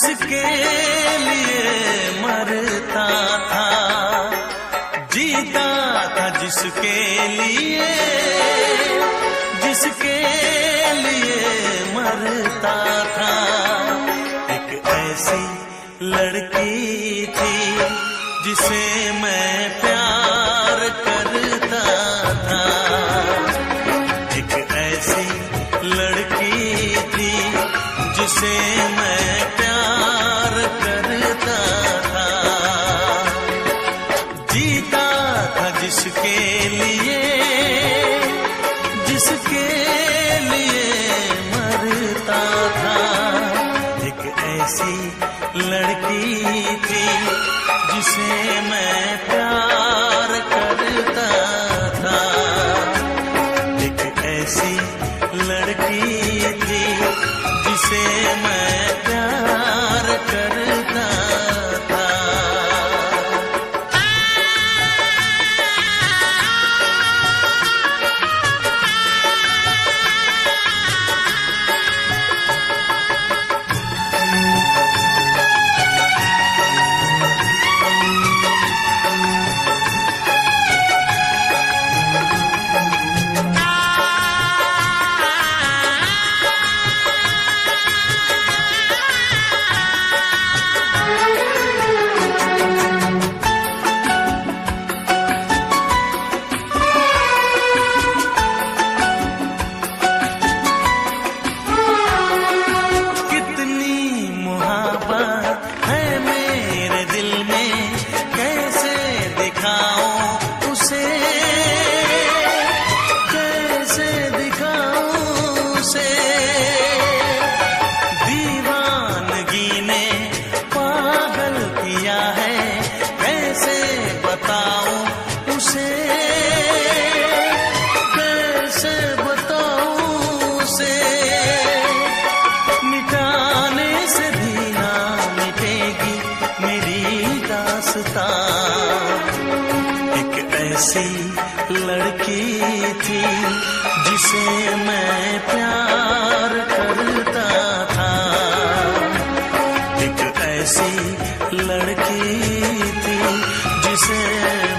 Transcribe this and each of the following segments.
जिसके लिए मरता था, जीता था जिसके लिए, जिसके लिए मरता था। एक ऐसी लड़की थी जिसे मैं प्यार करता था, एक ऐसी लड़की थी जिसे मैं प्यार करता था। जीता था जिसके लिए, जिसके लिए मरता था। एक ऐसी लड़की थी जिसे मैं प्यार करता था, एक ऐसी लड़की थी जिसे मैं प्यार करता था। एक ऐसी लड़की थी जिसे मैं प्यार करता था, एक ऐसी लड़की थी जिसे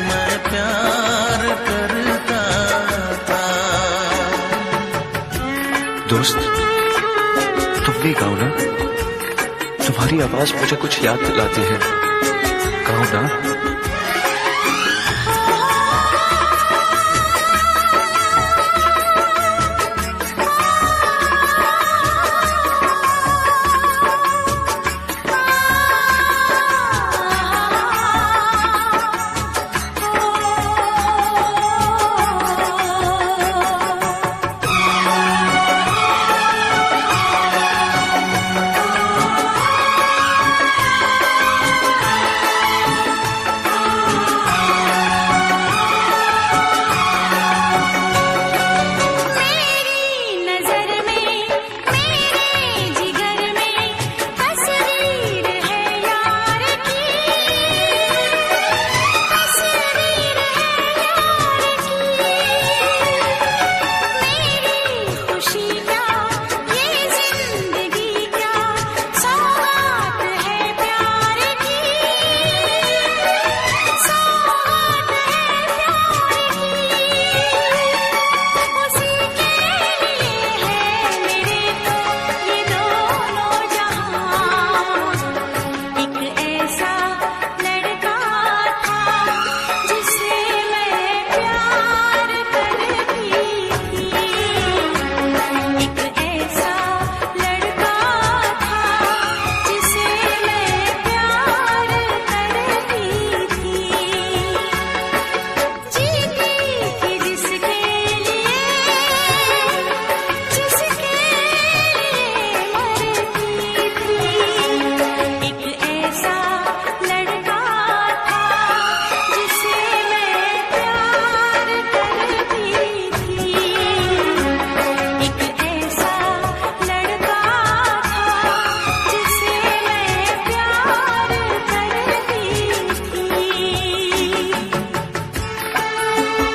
मैं प्यार करता था। दोस्त, तुम भी गाओ ना, तुम्हारी आवाज मुझे कुछ याद दिलाती है, गाओ ना।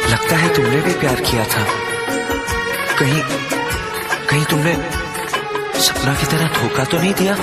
लगता है तुमने भी प्यार किया था, कहीं तुमने सपना की तरह धोखा तो नहीं दिया?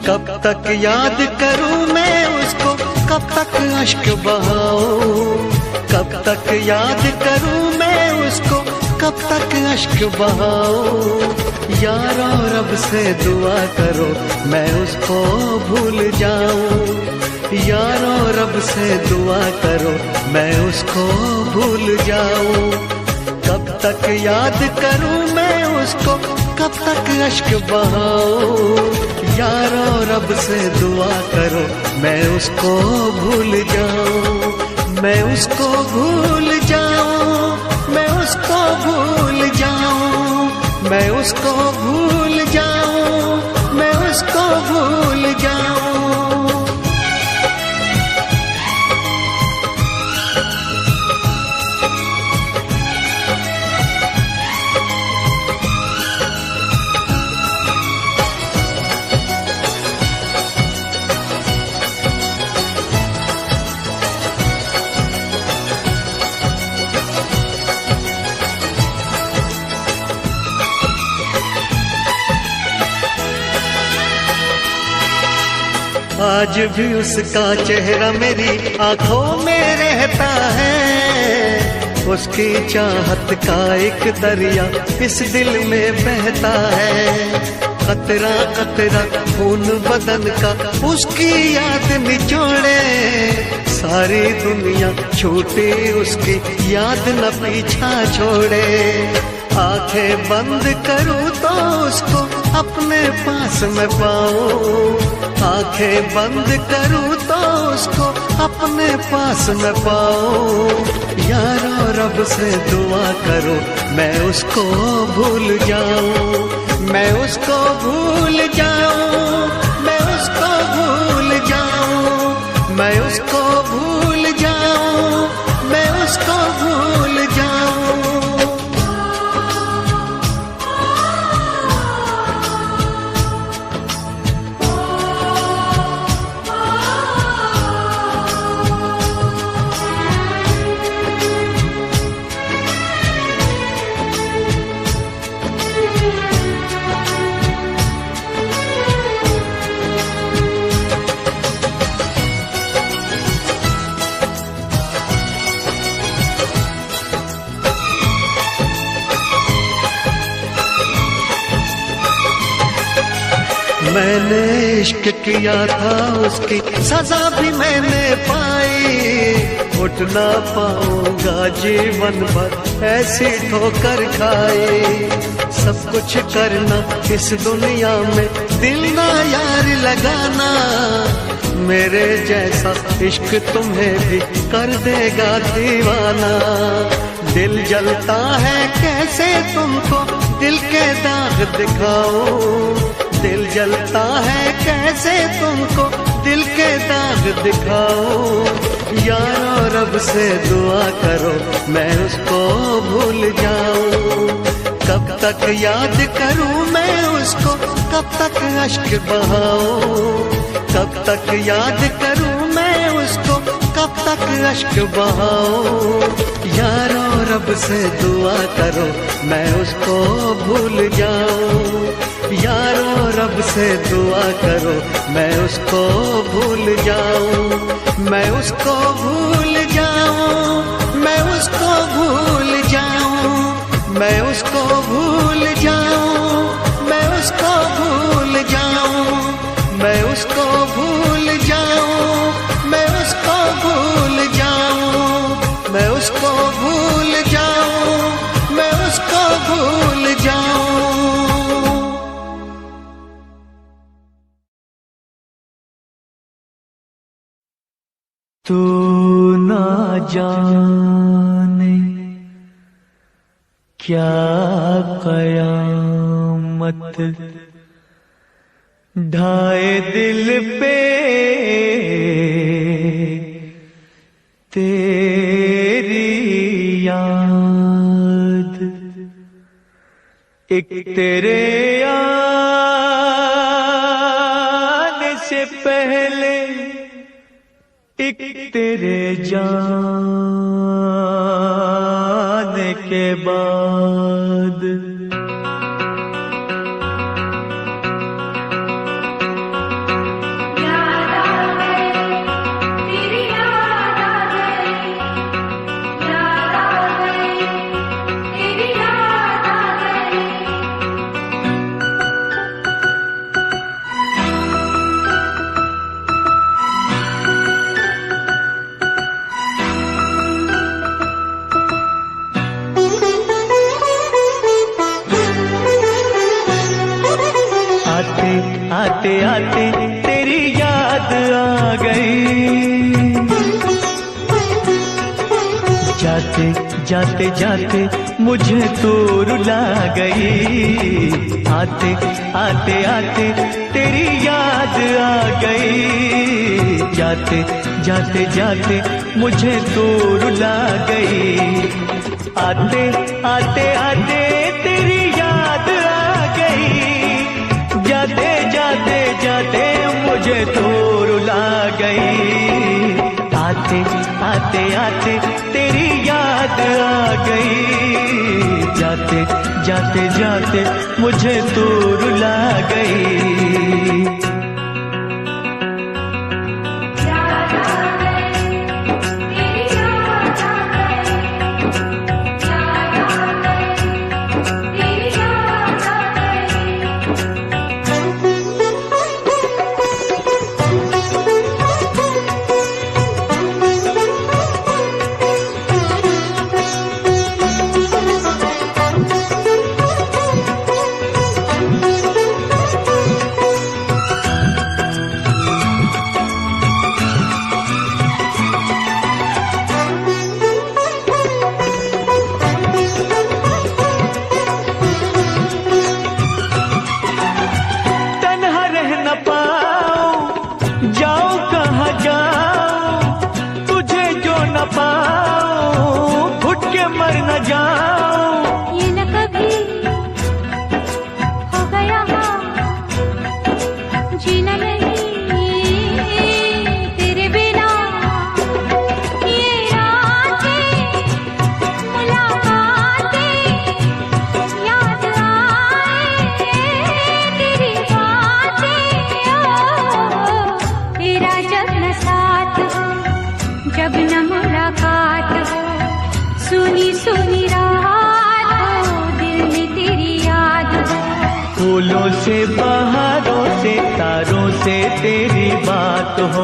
कब तक याद करूं मैं उसको, कब तक अश्क बहाऊं, कब तक याद करूं मैं उसको, कब तक अश्क बहाऊं। यारो रब से दुआ करो मैं उसको भूल जाऊं, यारो रब से दुआ करो मैं उसको भूल जाऊं। कब तक याद करूं मैं उसको, कब तक अश्क बहाऊं। यारो रब से दुआ करो मैं उसको भूल जाऊं, मैं उसको भूल जाऊं, मैं उसको भूल जाऊं, मैं उसको भूल जाऊं, मैं उसको भूल जाऊं। आज भी उसका चेहरा मेरी आंखों में रहता है, उसकी चाहत का एक दरिया इस दिल में बहता है। कतरा कतरा खून बदन का उसकी याद निचोड़े, सारी दुनिया छूटे उसकी याद न पीछा छोड़े। आंखें बंद करूं तो उसको अपने पास में पाऊं, आंखें बंद करूं तो उसको अपने पास में पाऊं। यारो रब से दुआ करो मैं उसको भूल जाऊं, मैं उसको भूल जाऊं, मैं उसको भूल जाऊं, मैं उसको भूल जाऊं, मैं उसको भूल जाऊं। मैंने इश्क किया था उसकी सजा भी मैंने पाई, उठ ना पाऊंगा जीवन भर ऐसी ठोकर खाई। सब कुछ करना इस दुनिया में दिल ना यार लगाना, मेरे जैसा इश्क तुम्हें भी कर देगा दीवाना। दिल जलता है कैसे तुमको दिल के दाग दिखाऊं, दिल जलता है कैसे तुमको दिल के दाग दिखाऊं। यारो रब से दुआ करो मैं उसको भूल जाऊं, कब तक याद करूं मैं उसको, कब तक अश्क बहाऊं, कब तक याद करूं मैं उसको, कब तक अश्क बहाऊं। यारो रब से दुआ करो मैं उसको भूल जाऊं, यारो रब से दुआ करो मैं उसको भूल जाऊं, मैं उसको भूल जाऊं, मैं उसको भूल जाऊं, मैं उसको भूल जाऊं, मैं उसको भूल जाऊं, मैं उसको भूल जाऊं, मैं उसको भूल जाऊं, मैं उसको भूल जाऊं, मैं उसको भूल जाऊं। तू ना जाने क्या कयामत ढाए दिल पे तेरी याद, एक तेरे आने से पहले एक तेरे जाने के बाद। आते आते तेरी याद आ गई। जाते जाते जाते मुझे तू रुला गई। आते आते आते तेरी याद आ गई। जाते जाते जाते मुझे तू रुला गई। आते आते आते तेरी याद आ गई। जाते जाते जाते मुझे तू रुला गई। आते आते आते तेरी याद आ गई। जाते जाते जाते मुझे तू रुला गई। सुनी सुनी रात हो, दिल में तेरी याद हो। फूलों से बहारों से तारों से तेरी बात हो।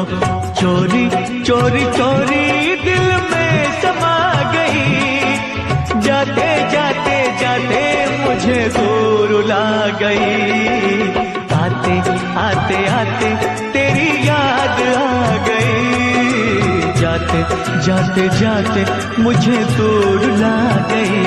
चोरी चोरी चोरी दिल में समा गई। जाते जाते जाते मुझे दूर रुला गई। आते आते आते तेरी याद आ गई। जाते जाते जाते मुझे दूर रुला गई।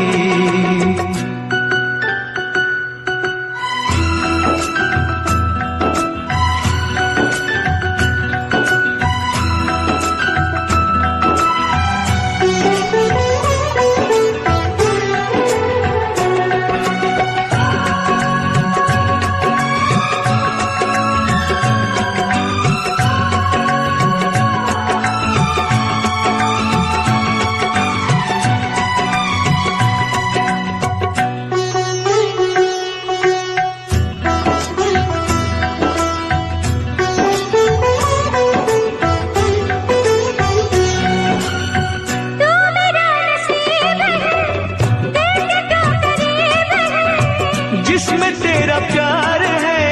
जिसमें तेरा प्यार है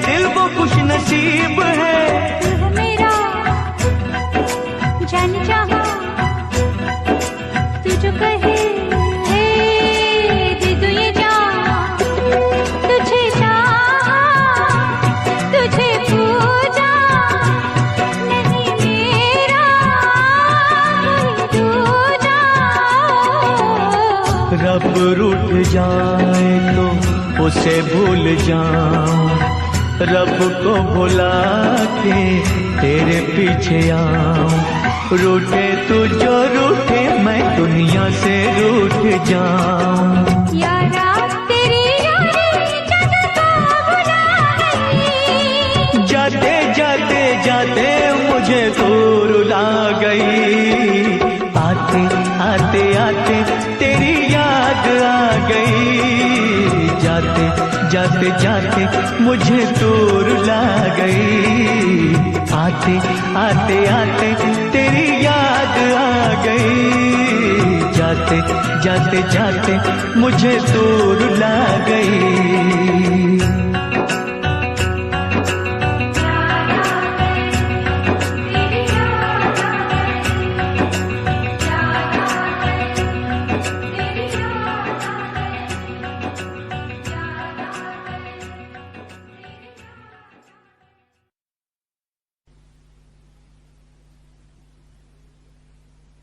दिल वो खुश नसीब है। मेरा जान चाहा तू जो कहे दे दूं ये जान। तुझे चाहा तुझे पूजा नहीं मेरा कोई दूजा। रब रूठ जाए तो उसे भूल जाऊं। रब को भुला के तेरे पीछे आऊं। रूठे तू जो रूठे मैं दुनिया से रूठ जाऊं। यारा तेरी यारी जग को भुला गई। जाते जाते जाते मुझे दूर रुला गई। आते आते आते तेरी याद आ गई। जाते जाते जाते मुझे दूर रुला गई। आते आते आते तेरी याद आ गई। जाते जाते जाते मुझे दूर रुला गई।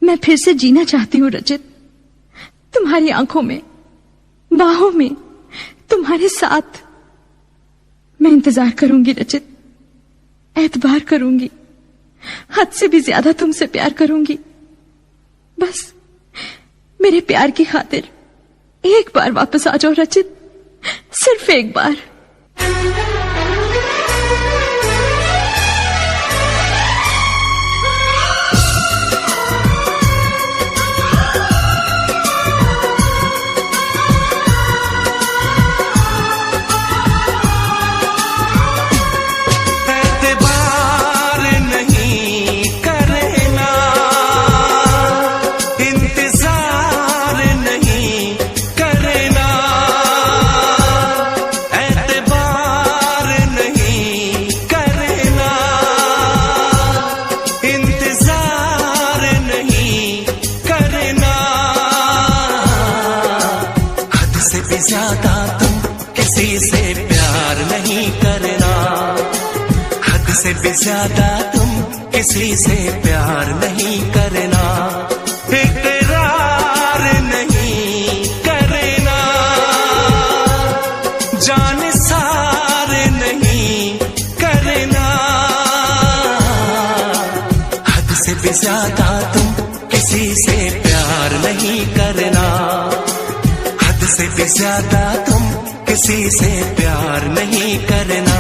मैं फिर से जीना चाहती हूँ रचित, तुम्हारी आंखों में, बाहों में, तुम्हारे साथ। मैं इंतजार करूंगी रचित, एतबार करूंगी, हद से भी ज्यादा तुमसे प्यार करूंगी। बस मेरे प्यार की खातिर एक बार वापस आ जाओ रचित, सिर्फ एक बार। ज्यादा तुम किसी से प्यार नहीं करना, हद से भी ज्यादा तुम किसी से प्यार नहीं करना, इकरार नहीं करना, जान सार नहीं करना, हद से भी ज्यादा तुम किसी से प्यार नहीं करना, से भी ज्यादा तुम किसी से प्यार नहीं करना।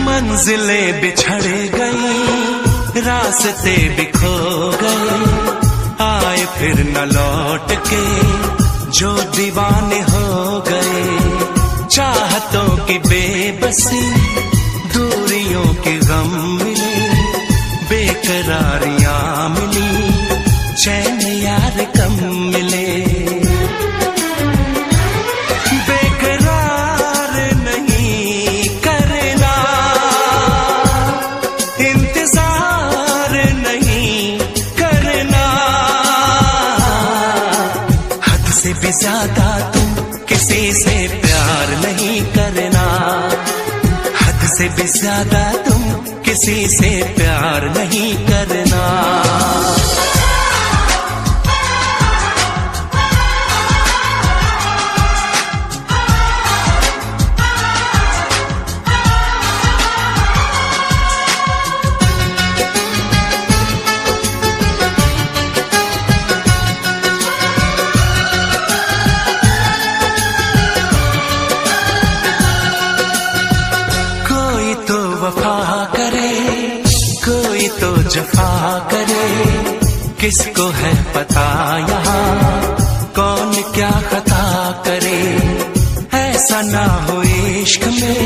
मंजिलें बिछड़ गई, रास्ते बिखो गए, आए फिर न लौट के जो दीवाने हो गए, चाहतों की बेबसी, दूरियों के गम मिले, बेकरारियां मिली, चैन यार कम मिले, ज्यादा तुम किसी से प्यार नहीं करना, हद से भी ज्यादा तुम किसी से प्यार नहीं करना। जफा करे, किसको है पता यहाँ कौन क्या खता करे, ऐसा ना हो इश्क में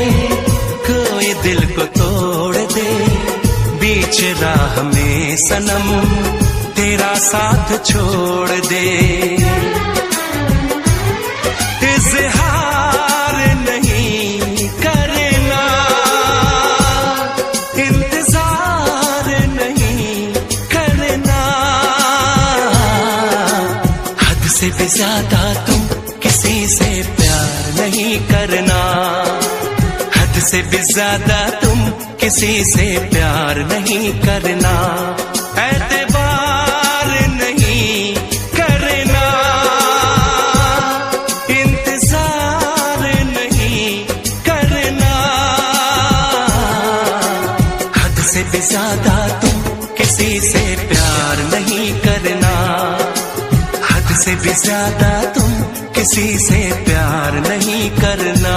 कोई दिल को तोड़ दे, बीच राह में सनम तेरा साथ छोड़ दे, इज़हार नहीं करना, से भी ज्यादा तुम किसी से प्यार नहीं करना, हद से भी ज्यादा तुम किसी से प्यार नहीं करना, एतबार नहीं करना, इंतजार नहीं करना, हद से भी ज्यादा तुम किसी से प्यार नहीं करना, से भी ज्यादा तुम किसी से प्यार नहीं करना।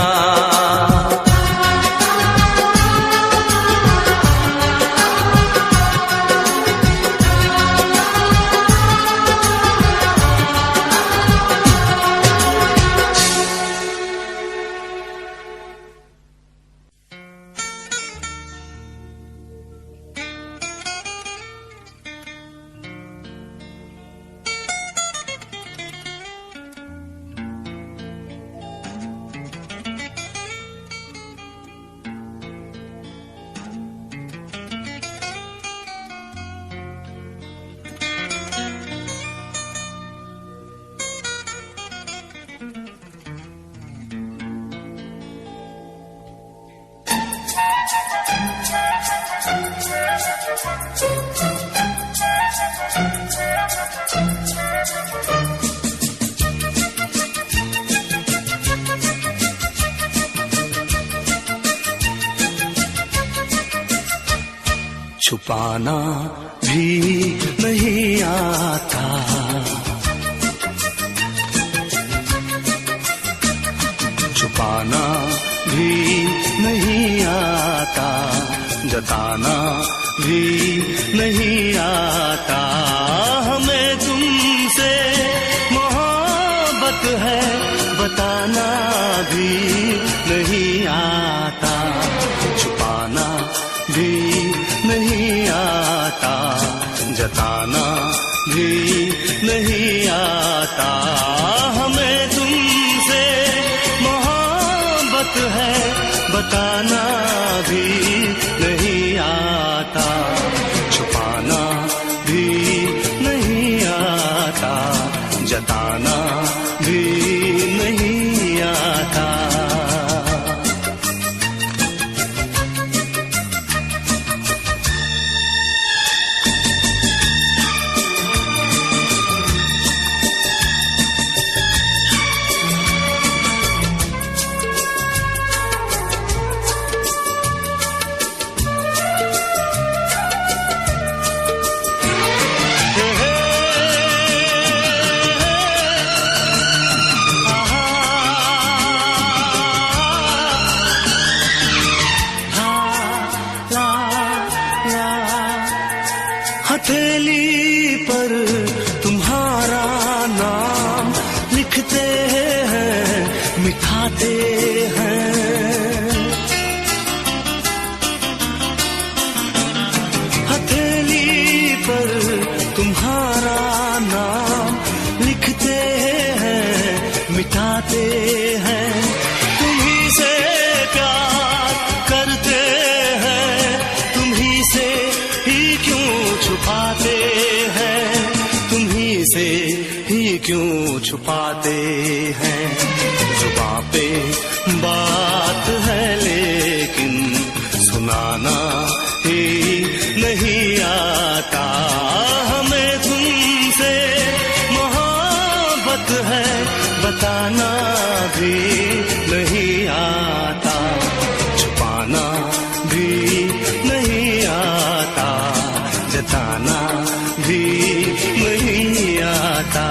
छुपाना भी नहीं आता। छुपाना भी नहीं आता, जताना भी नहीं आता। हमें तुमसे मोहब्बत है बताना भी नहीं आता। छुपाना भी नहीं आता, जताना भी नहीं आता। हमें तुमसे मोहब्बत है बताना भी नहीं आता। छुपाना भी नहीं आता, जताना भी नहीं आता। हथेली पर तुम्हारा नाम लिखते हैं, मिठाते हैं। हथेली पर तुम्हारा नाम लिखते हैं, मिठाते हैं। तुम्ही से प्यार करते हैं, तुम्ही से ही क्यों छुपाते हैं, तुम्ही से ही क्यों छुपाते हैं। जुबां पे बात है लेकिन सुनाना ही नहीं आता। हमें तुमसे मोहब्बत है बताना भी नहीं आता। छुपाना भी नहीं आता, जताना भी नहीं आता।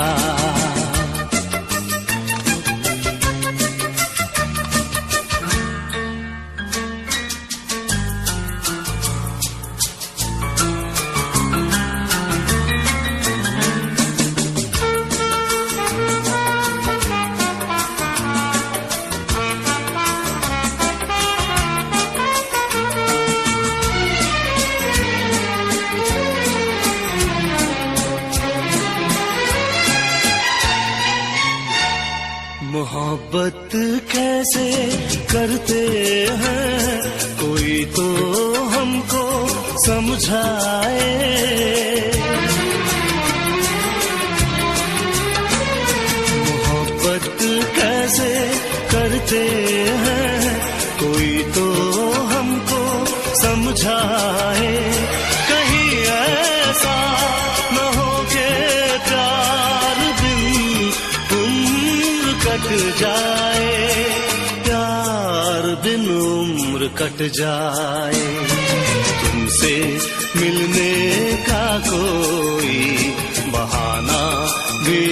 मोहब्बत कैसे करते हैं कोई तो हमको समझाए। मोहब्बत कैसे करते हैं कोई तो हमको समझाए। कहीं ऐसा न हो के प्यार बिन कट जाए, प्यार बिन उम्र कट जाए। तुमसे मिलने का कोई बहाना भी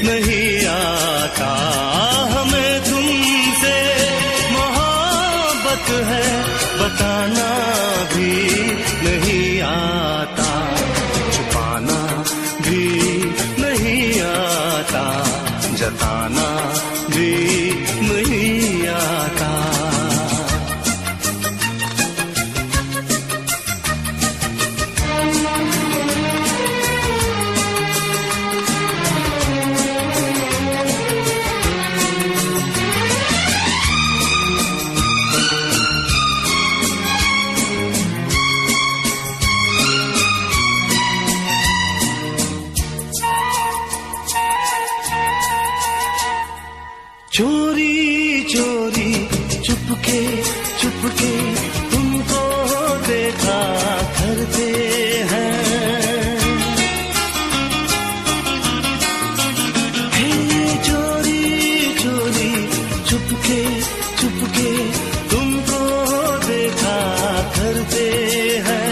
नहीं आता। हमें तुमसे मोहब्बत है बताना भी नहीं आता। छुपाना भी नहीं आता, जताना भी नहीं आता। चोरी चोरी चुपके चुपके तुमको देखा करते हैं। हे चोरी चोरी चुपके चुपके तुमको देखा करते हैं।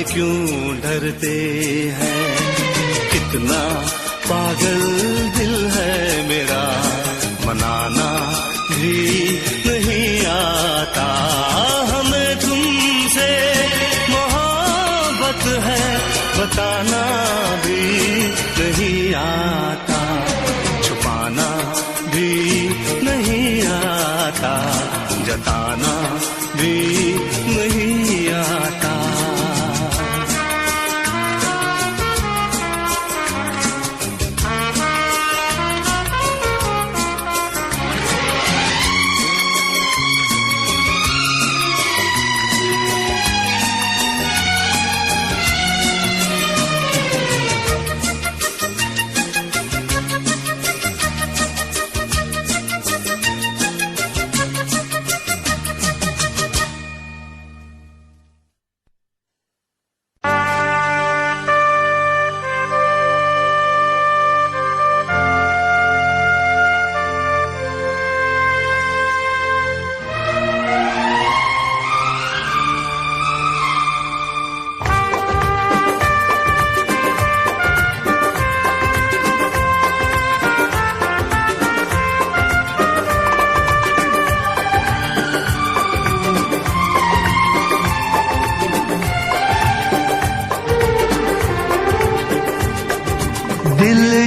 क्यों डरते हैं। कितना पागल दिल है मेरा, मनाना भी नहीं आता। हमें तुमसे मोहब्बत है, बताना भी नहीं आता। छुपाना भी नहीं आता, जताना भी नहीं आता।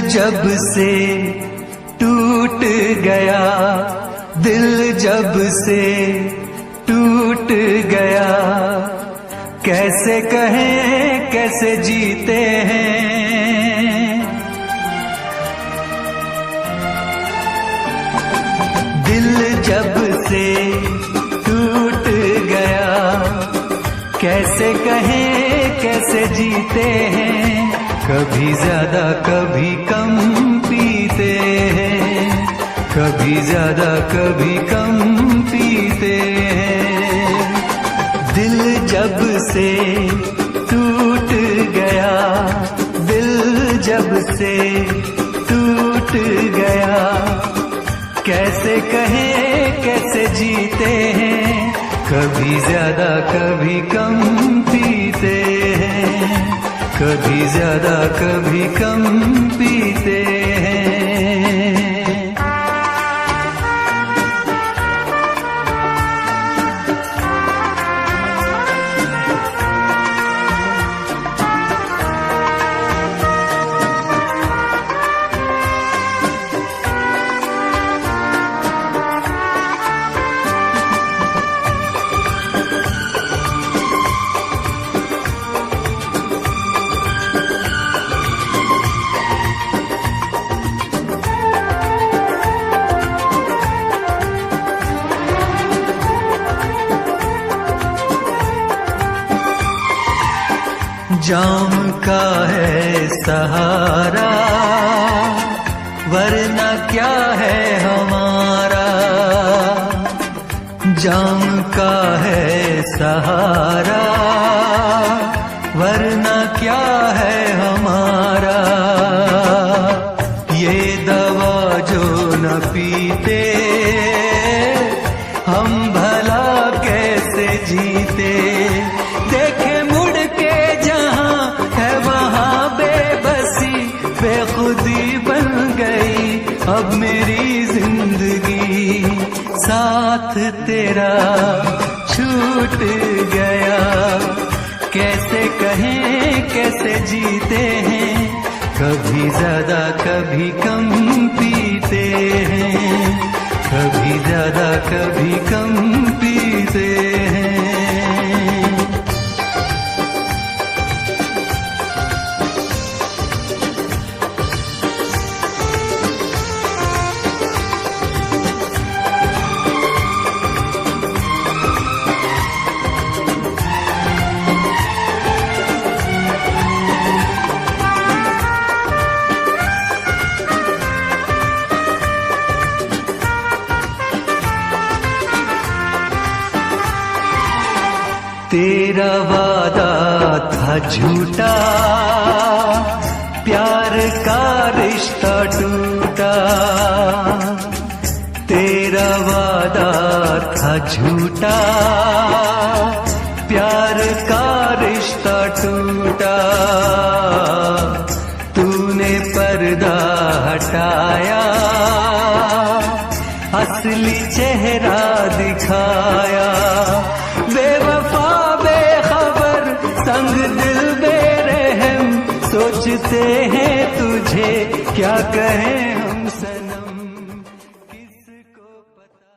जब से टूट गया, दिल जब से टूट गया, कैसे कहें कैसे जीते हैं। दिल जब से टूट गया, कैसे कहें कैसे जीते हैं। कभी ज्यादा कभी कम पीते हैं, कभी ज्यादा कभी कम पीते हैं। दिल जब से टूट गया, दिल जब से टूट गया, कैसे कहें कैसे जीते हैं। कभी ज्यादा कभी कम पीते हैं, कभी ज्यादा कभी कम पीते हैं। जाम का है सहारा, वरना क्या है हमारा। जाम का है सहारा, वरना क्या है हमारा। ये दवा जो न पीते, हम भला कैसे जीते। देखे मुड़ के जहां है वहां बेबसी, बेखुदी बन गई अब मेरी जिंदगी। साथ तेरा छूट गया, कैसे कहें कैसे जीते हैं। कभी ज्यादा कभी कम पीते हैं, कभी ज्यादा कभी कम पीते हैं। तेरा वादा था झूठा, प्यार का रिश्ता टूटा। तेरा वादा था झूठा, प्यार का रिश्ता टूटा, तूने पर्दा हटाया, असली चेहरा दिखाया। बेवफा बेखबर संग दिल बेरहम, सोचते हैं तुझे क्या कहें हम सनम, किसको पता।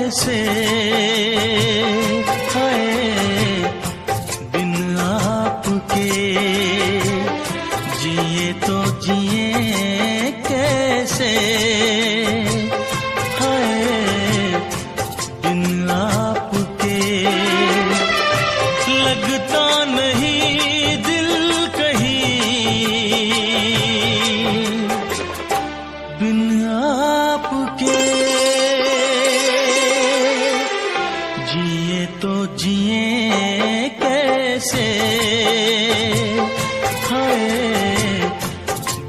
कैसे हाय बिन आपके जिए तो जिए कैसे हाय बिन आपके लगता नहीं दिल कहीं बिन आपके जिए तो जिए कैसे हाय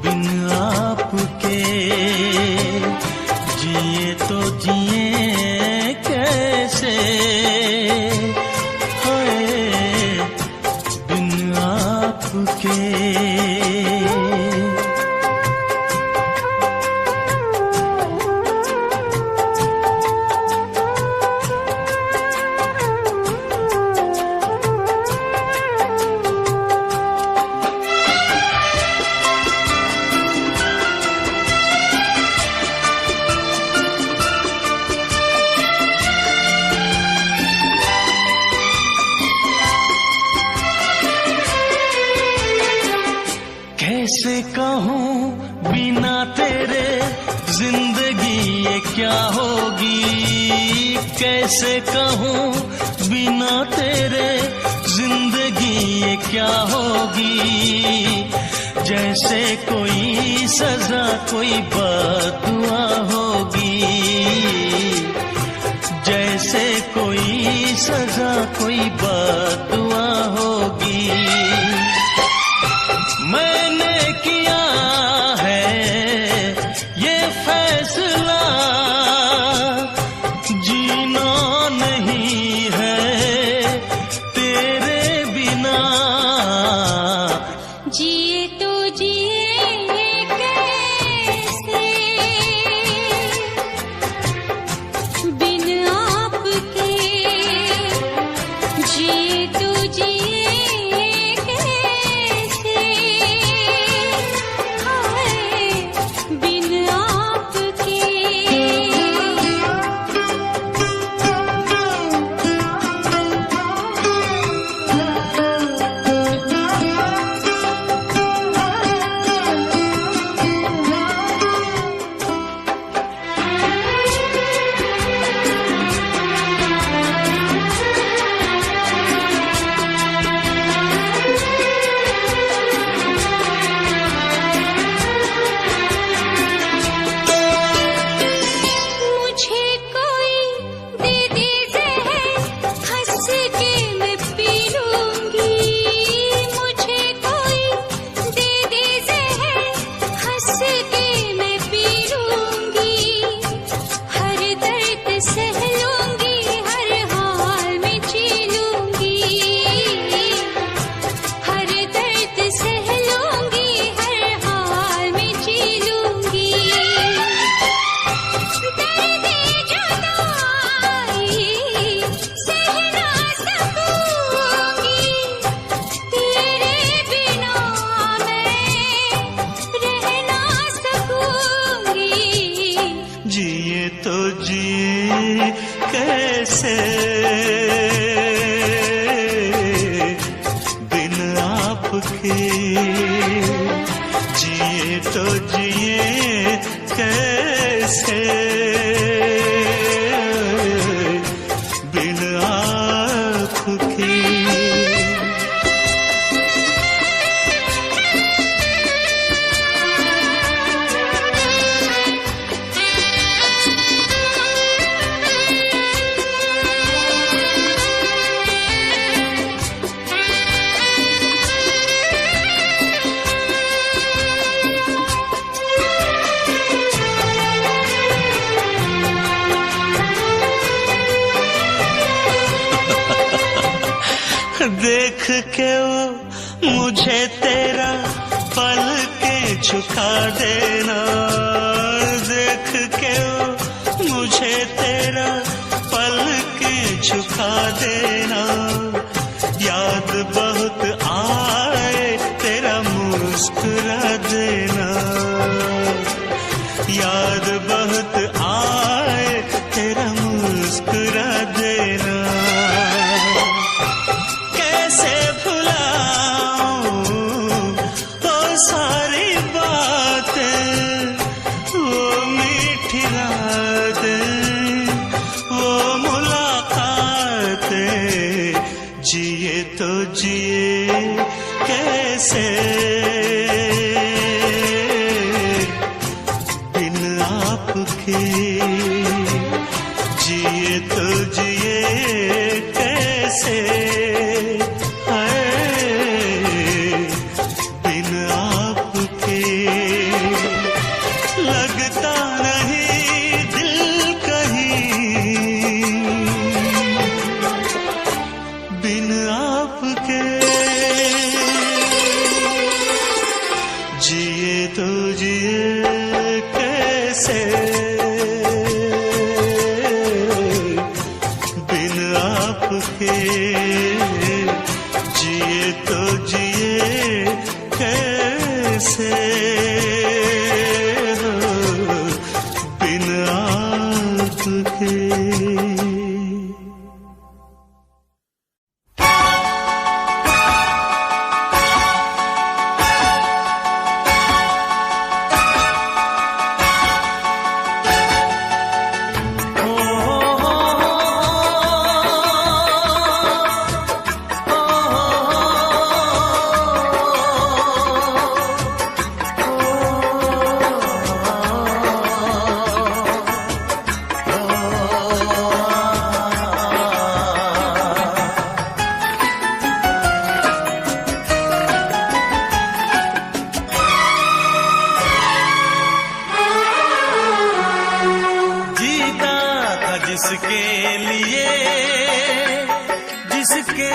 बिन आपके जिए तो जिए कैसे हाय बिन आपके कैसे कहूँ बिना तेरे जिंदगी ये क्या होगी कैसे कहूँ बिना तेरे जिंदगी ये क्या होगी जैसे कोई सजा कोई बददुआ होगी जैसे कोई सजा कोई बददुआ होगी मैंने किया है ये फैसला जीना नहीं है तेरे बिना जिए तो जिए कैसे बिन आपके जिए तो जिए कैसे हाय बिन आपके मुझे कोई दे दे जहर हंस के मैं पी लूंगी मुझे कोई दे दे जहर हंस के मैं पी लूंगी हर दर्द सह लूंगी हर हाल में जी लूंगी हर दर्द सह लूंगी हर हाल में जी लूंगी दर्द जुदाई सह ना सकूंगी तेरे बिना मैं रह ना सकूंगी जिए तो जिए कैसे बिन आपके जिए तो जिए कैसे बिन आपके देख के वो मुझे तेरा पल के झुका देना देख के वो मुझे तेरा पल के झुका देना याद बहुत आए तेरा मुस्कुरा देना याद बहुत आए तेरा मुस्कुरा देना। कैसे भुलाऊं वो सारी बातें, वो मीठी रातें, वो मुलाकातें, जिए तो जिए कैसे बिन आपके, जिए तो जिए कैसे है बिन आपके। लगता नहीं दिल कहीं बिन आपके, जिए तो जिए कैसे बिन आपके, जिए तो जिए कैसे बिन आपके। जिसके लिए, जिसके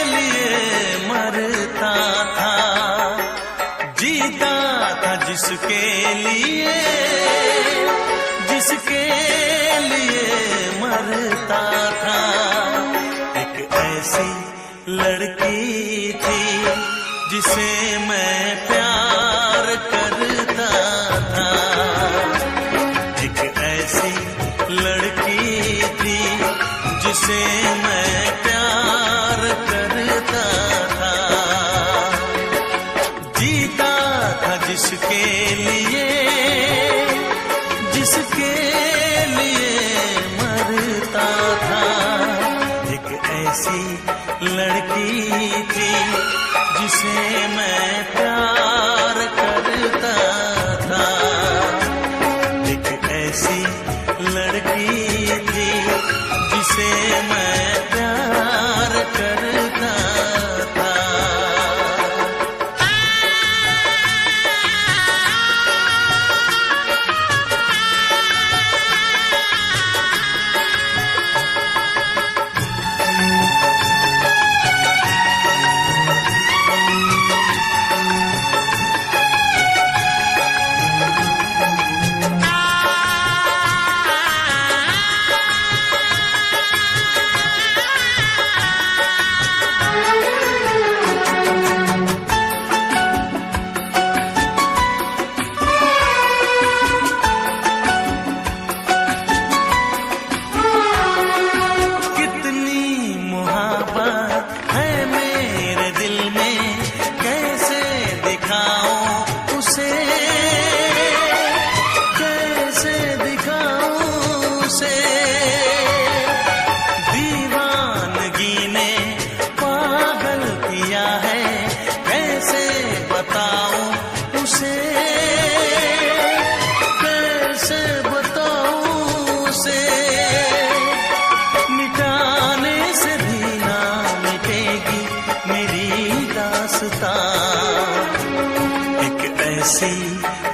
लिए मरता था, जीता था जिसके लिए, जिसके लिए मरता था। एक ऐसी लड़की थी जिसे मैं प्यार करता था, एक ऐसी लड़की थी जिसे मैं प्यार करता था। जीता था जिसके लिए, जिसके लिए मरता था। एक ऐसी लड़की थी जिसे मैं प्यार करता था, एक ऐसी लड़की थी जिसे मैं प्यार करता था।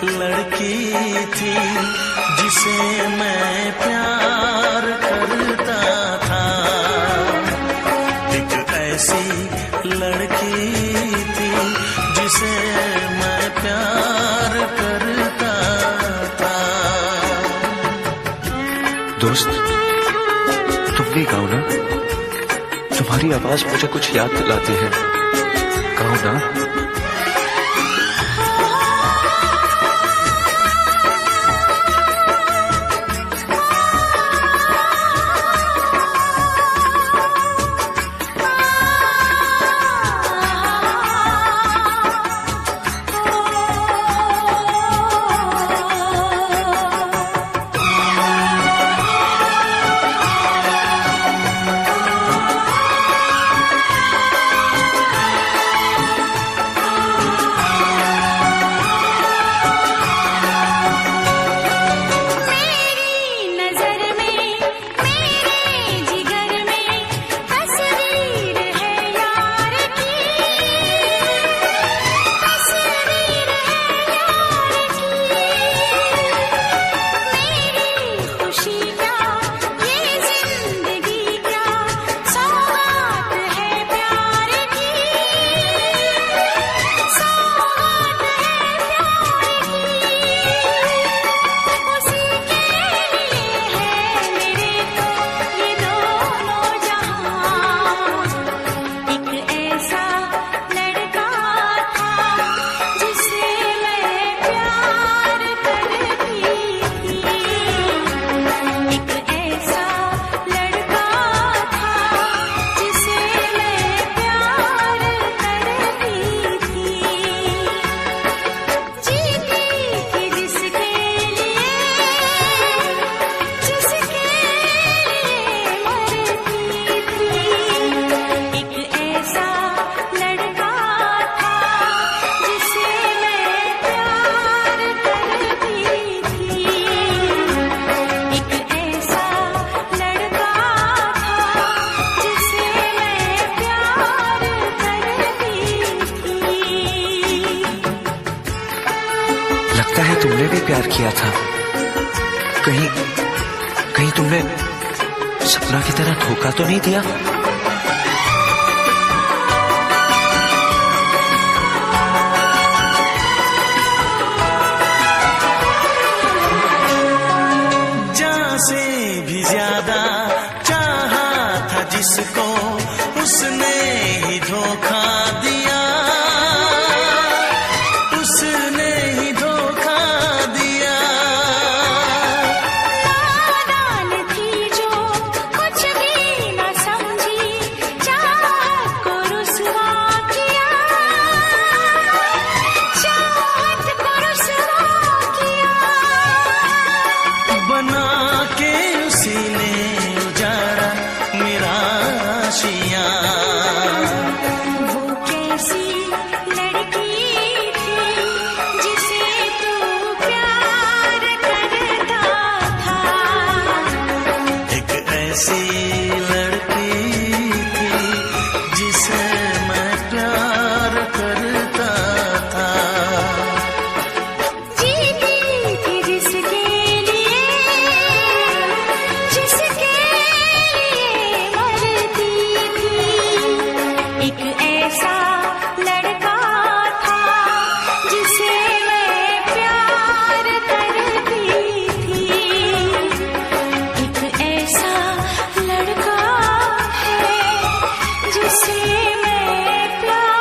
लड़की थी जिसे मैं प्यार करता था, एक ऐसी लड़की थी जिसे मैं प्यार करता था। दोस्त, तुम भी गाओ ना, तुम्हारी आवाज मुझे कुछ याद दिलाती है, गाओ ना। प्यार किया था। कहीं कहीं तुमने सपना की तरह धोखा तो नहीं दिया? जान से भी ज्यादा चाहा था जिसको, उसने ही धोखा दिया, उसने ही धोखा दिया। नादान थी जो कुछ भी न समझी, चाहत को रुसवा किया, चाहत को रुसवा किया। बना के उसी ने उजाड़ा मेरा आशियाँ। वो कैसी लड़की थी जिसे तू प्यार करता था, एक ऐसी लड़की थी जिसे मैं प्यार करता था। जीती थी जिसके लिए, जिसके लिए मरती थी। एक ऐसा लड़का था जिसे मैं प्यार करती थी। एक ऐसा लड़का है जिसे मैं प्यार।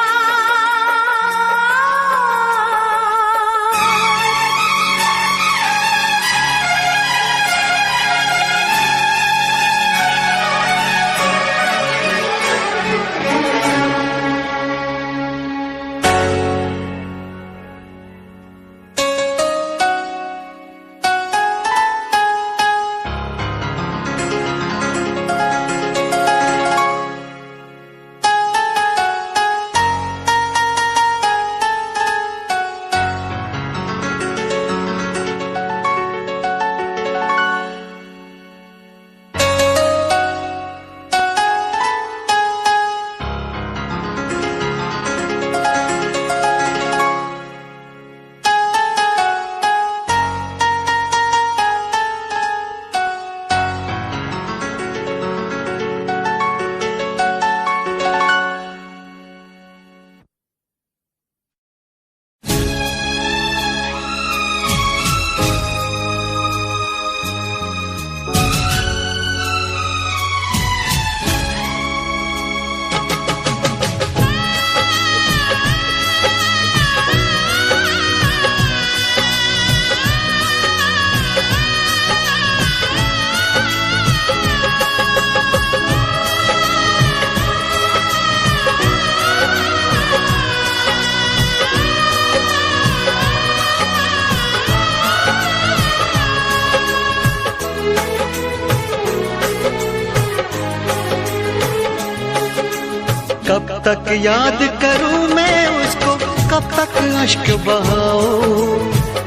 कब तक याद करूं मैं उसको, कब तक अश्क बहाऊं,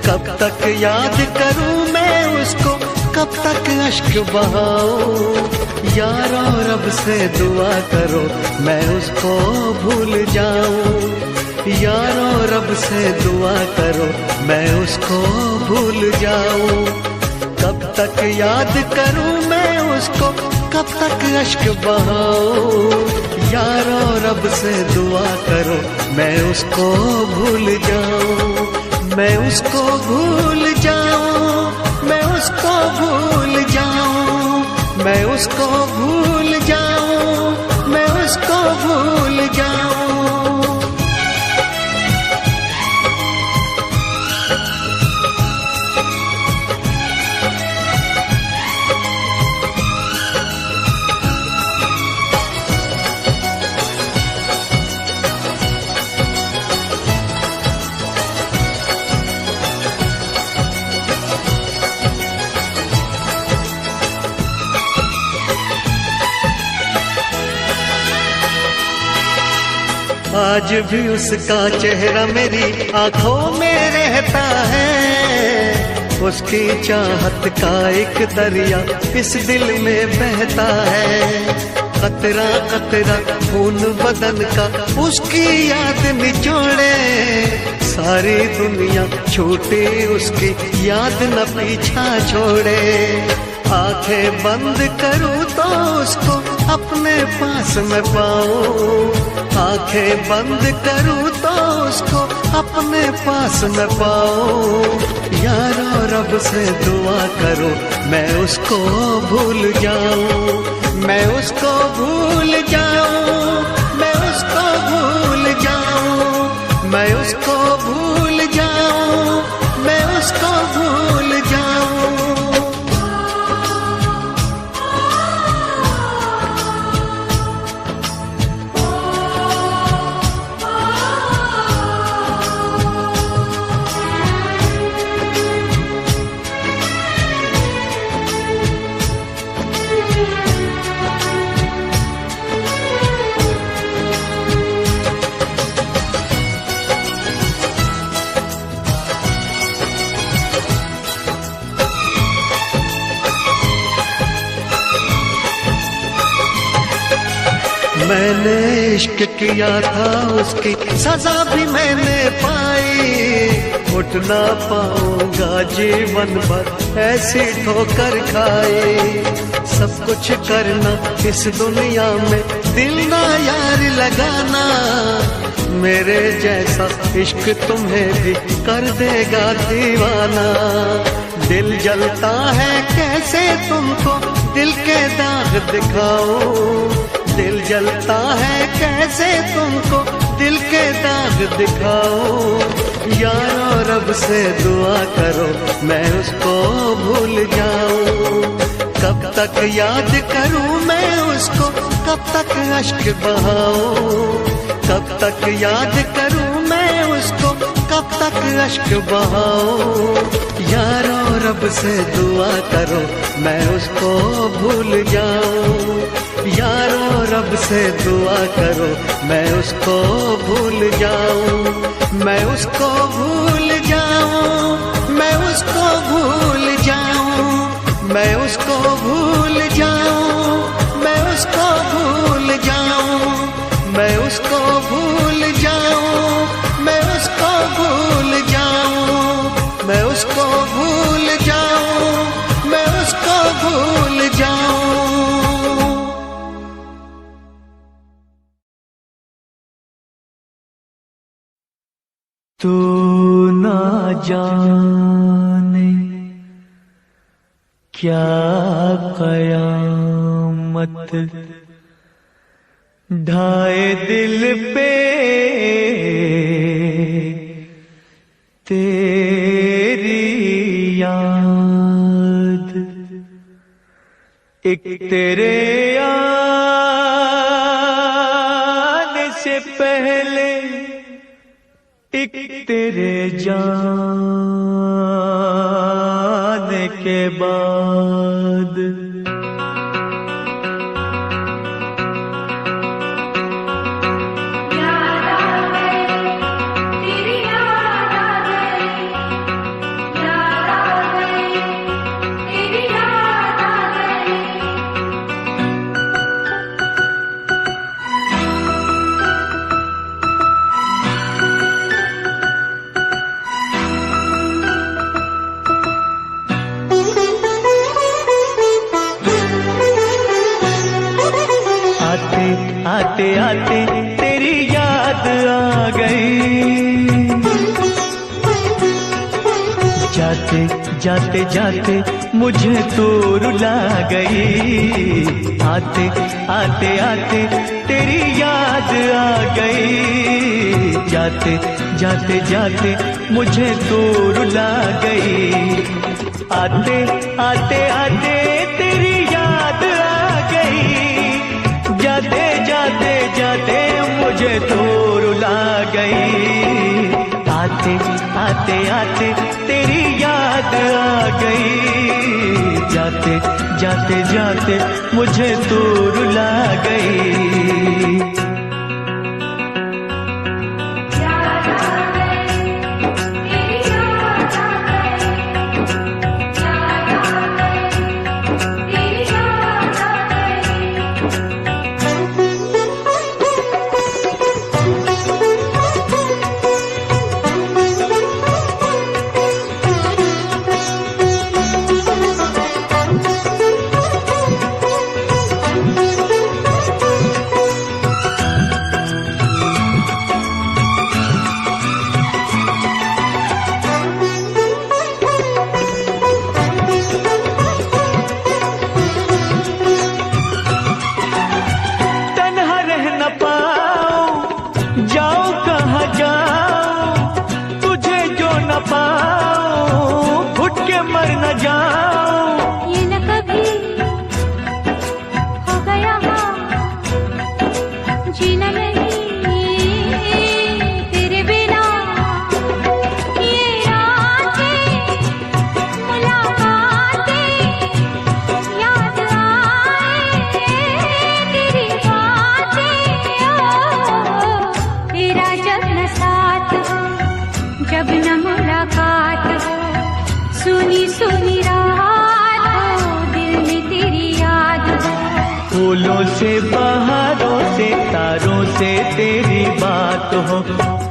कब तक याद करूं मैं उसको, कब तक अश्क बहाऊं। यारो रब से दुआ करो मैं उसको भूल जाऊं, यारो रब से दुआ करो मैं उसको भूल जाऊं। कब तक याद करूं मैं उसको, कब तक अश्क बहाऊं। यारो रब से दुआ करो मैं उसको भूल जाऊं, मैं उसको भूल जाऊं, मैं उसको भूल जाऊं, मैं उसको भूल जाऊं, मैं उसको भूल जाऊं। आज भी उसका चेहरा मेरी आंखों में रहता है, उसकी चाहत का एक दरिया इस दिल में बहता है। कतरा कतरा खून बदन का उसकी याद निचोड़े, सारी दुनिया छूटे उसकी याद न पीछा छोड़े। आंखें बंद करूं तो उसको अपने पास में पाऊं, आंखें बंद करूं तो उसको अपने पास में पाऊं। यारो रब से दुआ करो मैं उसको भूल जाऊं, मैं उसको भूल जाऊं, मैं उसको भूल जाऊं, मैं उसको भूल जाऊं, मैं उसको भूल जाऊं। मैंने इश्क किया था उसकी सजा भी मैंने पाई, उठ ना पाऊंगा जीवन भर ऐसी ठोकर खाई। सब कुछ करना इस दुनिया में दिल ना यार लगाना, मेरे जैसा इश्क तुम्हें भी कर देगा दीवाना। दिल जलता है कैसे तुमको दिल के दाग दिखाऊं, दिल जलता है कैसे तुमको दिल के दाग दिखाऊं। यारो रब से दुआ करो मैं उसको भूल जाऊं, कब तक याद करूं मैं उसको, कब तक अश्क बहाऊं, कब तक याद करूं मैं उसको, कब तक अश्क बहाऊं। यारो रब से दुआ करो मैं उसको भूल जाऊं, यारो रब से दुआ करो मैं उसको भूल जाऊं, मैं उसको भूल जाऊं, मैं उसको भूल जाऊं, मैं उसको भूल जाऊं, मैं उसको भूल जाऊं, मैं उसको भूल जाऊं, मैं उसको भूल जाऊं, मैं उसको भूल जाऊं, मैं उसको भूल जाऊं। तू ना जाने क्या कयामत ढाए दिल पे तेरी याद, एक तेरे आने से पहले एक तेरे जाने के बाद। आते आते तेरी याद आ गई, जाते जाते जाते मुझे तो रुला गई। आते आते आते तेरी याद आ गई, जाते जाते जाते मुझे तो रुला गई। आते आते आते तेरी याद आ गई, जाते जाते जाते मुझे तो रुला गई। आते आते आते तेरी याद आ गई, जाते जाते जाते मुझे तो रुला गई। फूलों से बहारों से तारों से तेरी बात हो,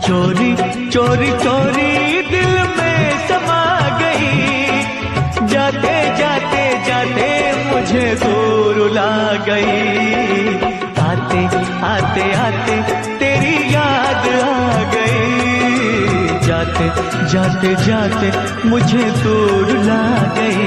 चोरी चोरी चोरी दिल में समा गई। जाते जाते जाते मुझे दूर ला गई। आते आते आते तेरी याद आ गई। जाते जाते जाते मुझे दूर ला गई।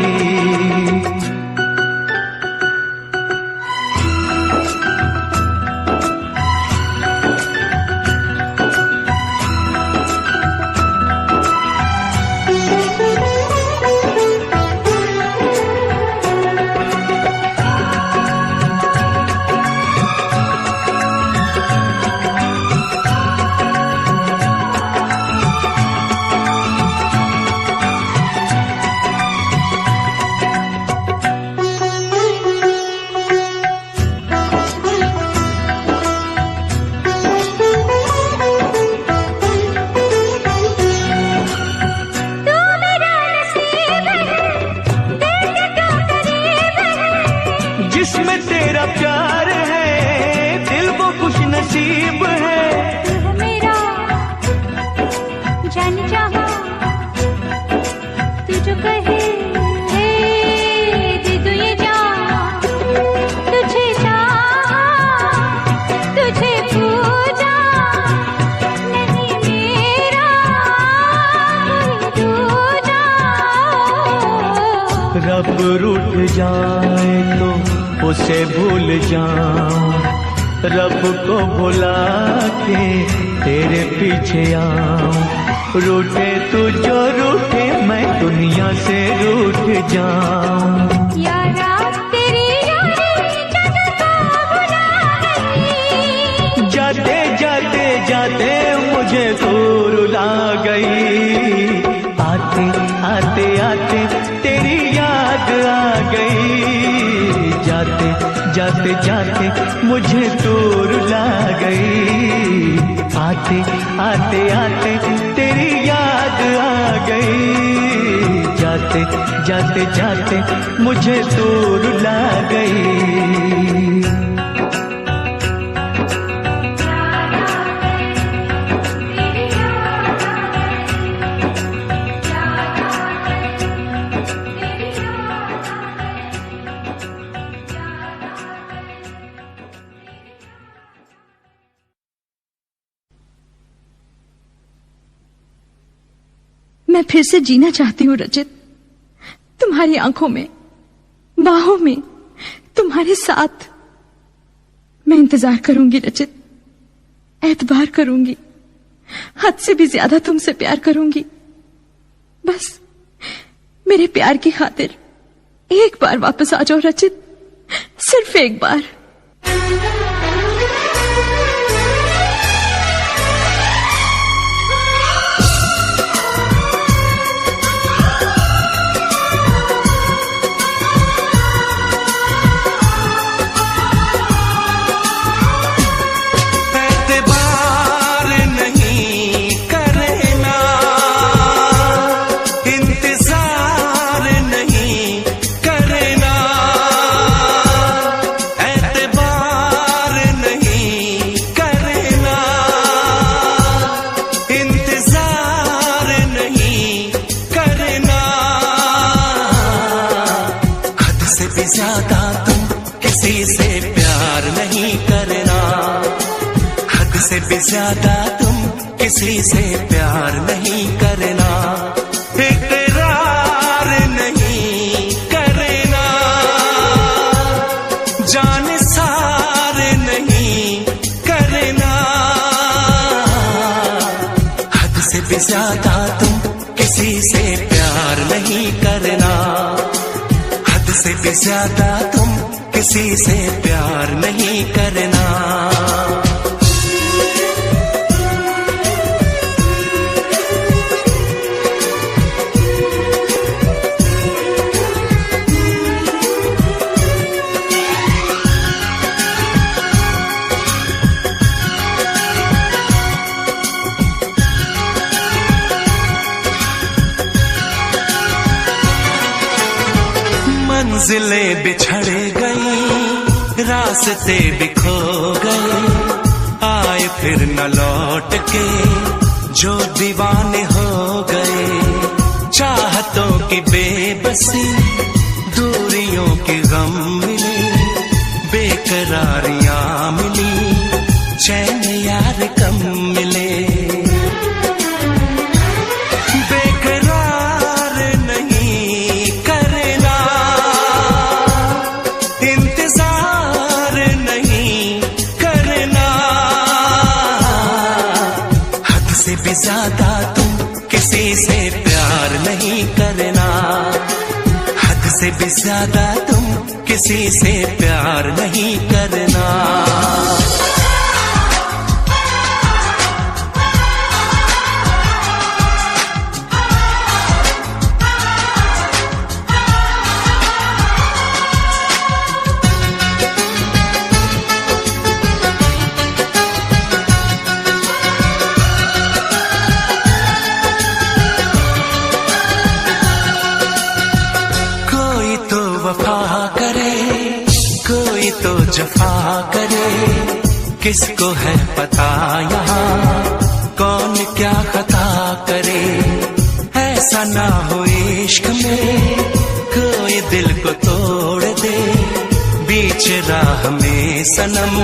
जिसमें तेरा प्यार है दिल वो खुश नसीब है। तू मेरा जान चाहा तू जो कहे दे दो ये जान। तुझे चाहा तुझे पूजा नहीं मेरा कोई दूजा। रब रूठ जाए तो उसे भूल जाऊं, रब को भुला के तेरे पीछे आऊं। रूठे तू जो रूठे मैं दुनिया से रूठ जाऊं। यारा तेरी यारी जग को भुला गई। जाते जाते जाते मुझे दूर ला गई। आते आते आते तेरी याद आ गई। जाते जाते जाते मुझे दूर ला गई। आते आते आते तेरी याद आ गई। जाते जाते जाते मुझे दूर ला गई। मैं फिर से जीना चाहती हूँ रचित, तुम्हारी आंखों में, बाहों में, तुम्हारे साथ। मैं इंतजार करूंगी रचित, एतबार करूंगी, हद से भी ज्यादा तुमसे प्यार करूंगी। बस मेरे प्यार की खातिर एक बार वापस आ जाओ रचित, सिर्फ एक बार। ज्यादा तुम किसी से प्यार नहीं करना। हद से भी ज्यादा तुम किसी से प्यार नहीं करना। इकरार नहीं करना, जान सार नहीं करना। हद से भी ज्यादा तुम किसी से प्यार नहीं करना। से भी ज्यादा तुम किसी से प्यार नहीं करना। मंजिलें बिछड़ गई, रास्ते रास्ते भी खो गए, आए फिर न लौट के जो दीवाने हो गए। चाहतों की बेबसी, दूरियों के गम मिले, बेकरारियां मिली, चैन यार कम मिले। बेकरार नहीं करना, इंतजार नहीं करना, हद से भी ज्यादा तुम किसी से प्यार नहीं करना, हद से भी ज्यादा तुम किसी से प्यार नहीं करना। वफा करे कोई तो जफा करे, किसको है पता यहाँ कौन क्या खता करे। ऐसा ना हो इश्क में कोई दिल को तोड़ दे, बीच राह में सनम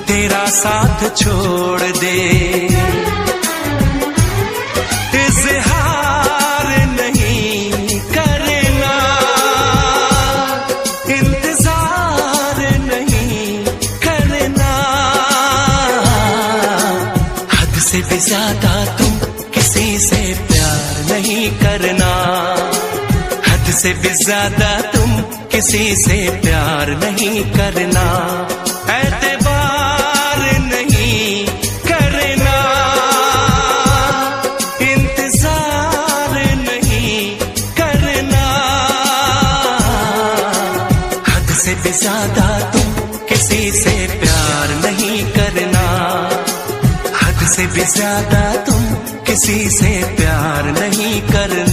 तेरा साथ छोड़ दे। इज़हार नहीं करना, इंतजार नहीं करना, हद से भी ज्यादा तुम किसी से प्यार नहीं करना, हद से भी ज्यादा तुम किसी से प्यार नहीं करना। एतबार नहीं करना, इंतजार नहीं करना, हद से भी ज्यादा तुम किसी से प्यार नहीं करना, हद से भी ज्यादा तुम किसी से प्यार नहीं करना।